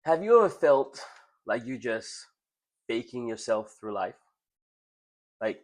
Have you ever felt like you just faking yourself through life? Like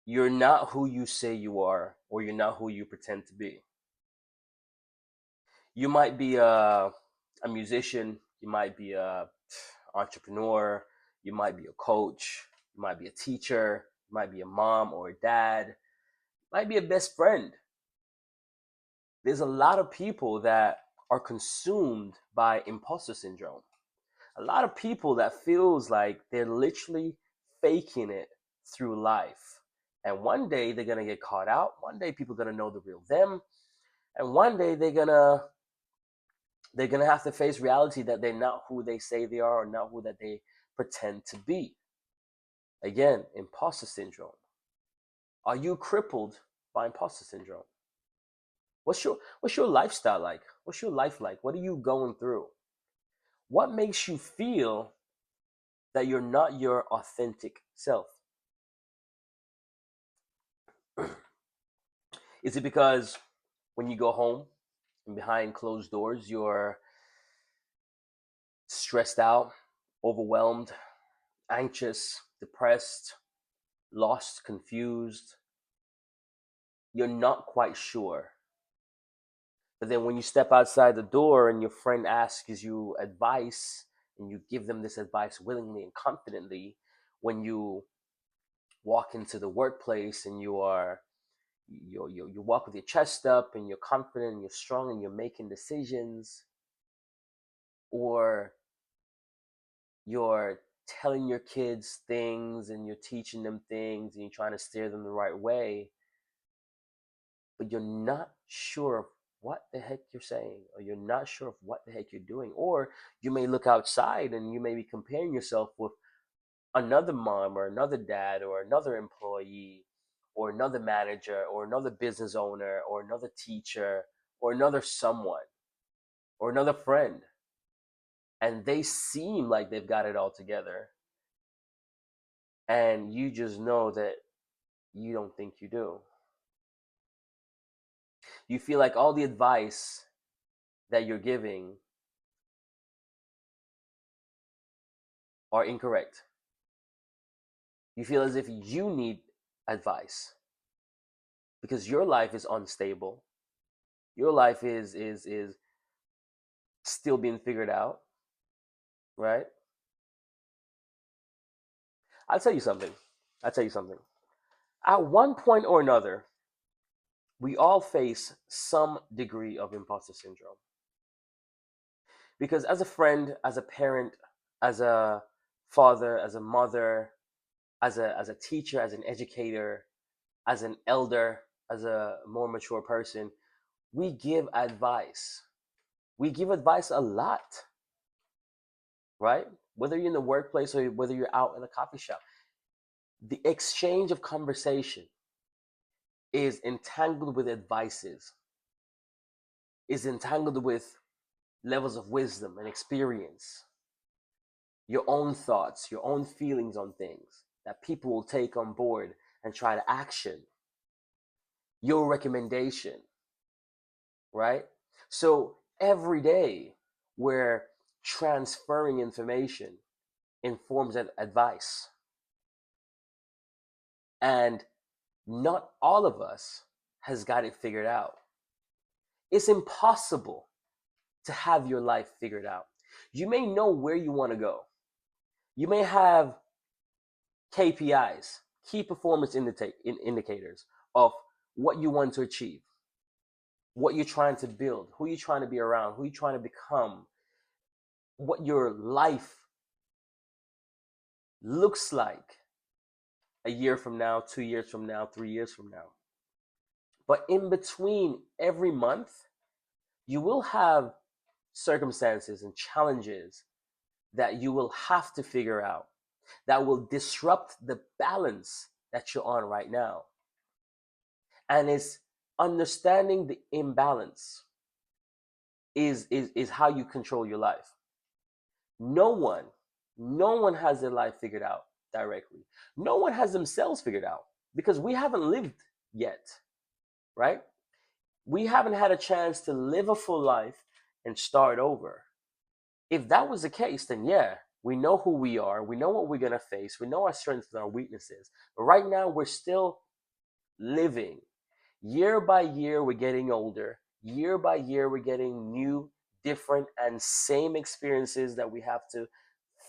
you're not who you say you are, or you're not who you pretend to be. You might be a musician, you might be a entrepreneur, you might be a coach, you might be a teacher, you might be a mom or a dad, might be a best friend. There's a lot of people that are consumed by imposter syndrome. A lot of people that feels like they're literally faking it through life. And one day they're gonna get caught out. One day people are gonna know the real them. And one day they're gonna have to face reality that they're not who they say they are or not who that they pretend to be. Again, imposter syndrome. Are you crippled by imposter syndrome? What's your lifestyle like? What's your life like? What are you going through? What makes you feel that you're not your authentic self? Is it because when you go home and behind closed doors, you're stressed out, overwhelmed, anxious, depressed, lost, confused? You're not quite sure. But then when you step outside the door and your friend asks you advice and you give them this advice willingly and confidently, when you walk into the workplace and you walk with your chest up and you're confident and you're strong and you're making decisions, or you're telling your kids things and you're teaching them things and you're trying to steer them the right way, but you're not sure of what the heck you're saying, or you're not sure of what the heck you're doing, or you may look outside and you may be comparing yourself with another mom or another dad or another employee or another manager or another business owner or another teacher or another someone or another friend, and they seem like they've got it all together, and you just know that you don't think you do. You feel like all the advice that you're giving are incorrect. You feel as if you need advice because your life is unstable. Your life is still being figured out, right? I'll tell you something. I'll tell you something. At one point or another, we all face some degree of imposter syndrome. Because as a friend, as a parent, as a father, as a mother, as a teacher, as an educator, as an elder, as a more mature person, we give advice. We give advice a lot, right? Whether you're in the workplace or whether you're out in a coffee shop, the exchange of conversation is entangled with advices, is entangled with levels of wisdom and experience, your own thoughts, your own feelings on things that people will take on board and try to action, your recommendation, right? So every day we're transferring information in forms of advice. And not all of us has got it figured out. It's impossible to have your life figured out. You may know where you want to go. You may have KPIs, key performance indicators of what you want to achieve, what you're trying to build, who you're trying to be around, who you're trying to become, what your life looks like a year from now, 2 years from now, 3 years from now. But in between every month, you will have circumstances and challenges that you will have to figure out that will disrupt the balance that you're on right now. And it's understanding the imbalance is how you control your life. No one, no one has their life figured out directly. No one has themselves figured out because we haven't lived yet, right? We haven't had a chance to live a full life and start over. If that was the case, then yeah, we know who we are, we know what we're going to face, we know our strengths and our weaknesses. But right now, we're still living. Year by year, we're getting older. Year by year, we're getting new, different, and same experiences that we have to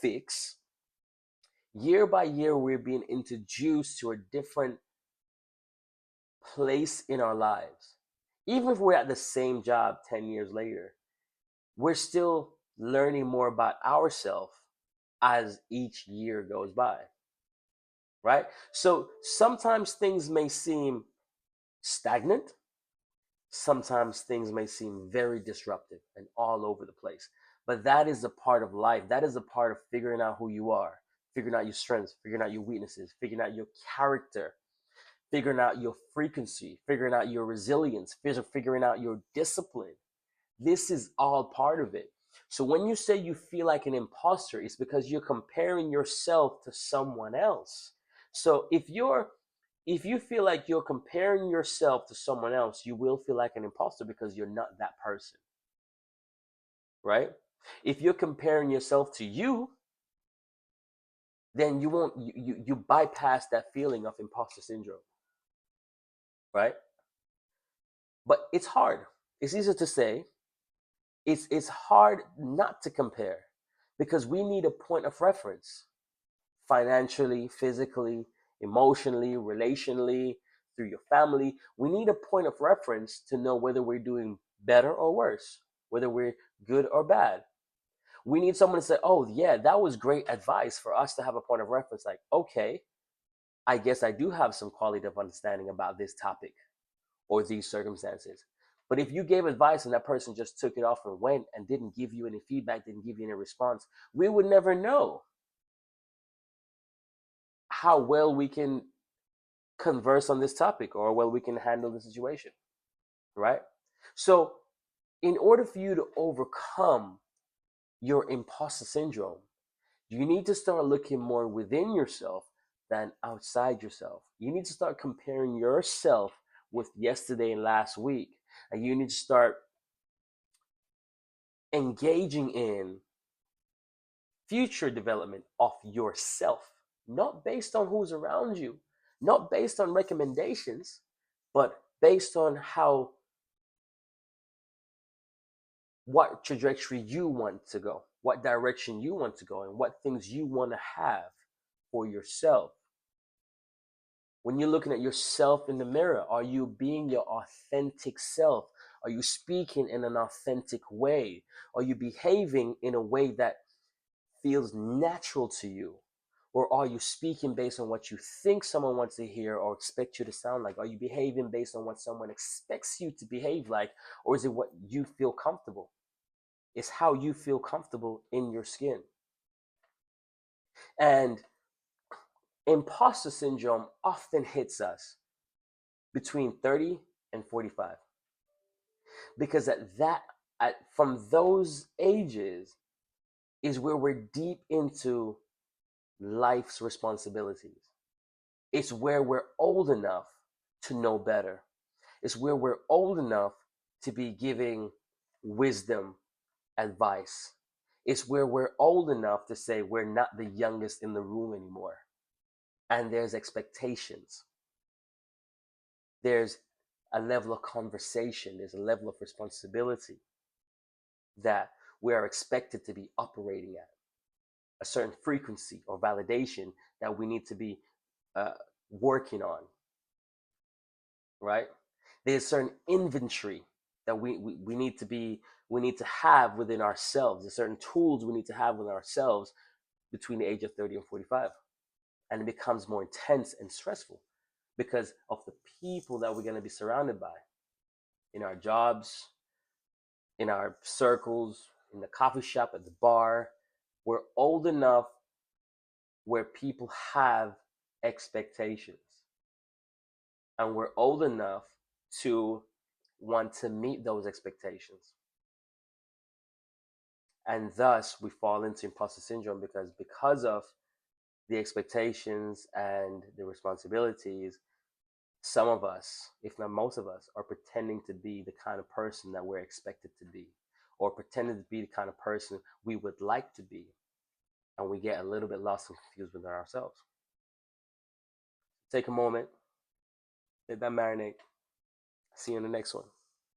fix. Year by year, we're being introduced to a different place in our lives. Even if we're at the same job 10 years later, we're still learning more about ourselves as each year goes by, right? So sometimes things may seem stagnant, sometimes things may seem very disruptive and all over the place. But that is a part of life. That is a part of figuring out who you are, figuring out your strengths, figuring out your weaknesses, figuring out your character, figuring out your frequency, figuring out your resilience, figuring out your discipline. This is all part of it. So when you say you feel like an imposter, it's because you're comparing yourself to someone else. So if you feel like you're comparing yourself to someone else, you will feel like an imposter because you're not that person, right? If you're comparing yourself to you, then you won't you bypass that feeling of imposter syndrome, right? But it's hard. It's easier to say. It's hard not to compare because we need a point of reference financially, physically, emotionally, relationally, through your family. We need a point of reference to know whether we're doing better or worse, whether we're good or bad. We need someone to say, oh, yeah, that was great advice for us to have a point of reference. Like, okay, I guess I do have some quality of understanding about this topic or these circumstances. But if you gave advice and that person just took it off and went and didn't give you any feedback, didn't give you any response, we would never know how well we can converse on this topic or well we can handle the situation, right? So, in order for you to overcome your imposter syndrome, you need to start looking more within yourself than outside yourself. You need to start comparing yourself with yesterday and last week. And you need to start engaging in future development of yourself, not based on who's around you, not based on recommendations, but based on how what trajectory you want to go, what direction you want to go, and what things you want to have for yourself. When you're looking at yourself in the mirror, are you being your authentic self? Are you speaking in an authentic way? Are you behaving in a way that feels natural to you? Or are you speaking based on what you think someone wants to hear or expect you to sound like? Are you behaving based on what someone expects you to behave like? Or is it what you feel comfortable? It's how you feel comfortable in your skin. And imposter syndrome often hits us between 30 and 45 because from those ages is where we're deep into life's responsibilities. It's where we're old enough to know better. It's where we're old enough to be giving wisdom advice. It's where we're old enough to say we're not the youngest in the room anymore. And there's expectations. There's a level of conversation. There's a level of responsibility that we are expected to be operating at. A certain frequency or validation that we need to be uh, working on, right? There's certain inventory that we need to be we need to have within ourselves. There's certain tools we need to have within ourselves between the age of 30 and 45. And it becomes more intense and stressful because of the people that we're going to be surrounded by in our jobs, in our circles, in the coffee shop, at the bar. We're old enough where people have expectations. And we're old enough to want to meet those expectations. And thus we fall into imposter syndrome because of the expectations and the responsibilities, some of us, if not most of us, are pretending to be the kind of person that we're expected to be, or pretending to be the kind of person we would like to be, and we get a little bit lost and confused within ourselves. Take a moment, let that marinate. See you in the next one.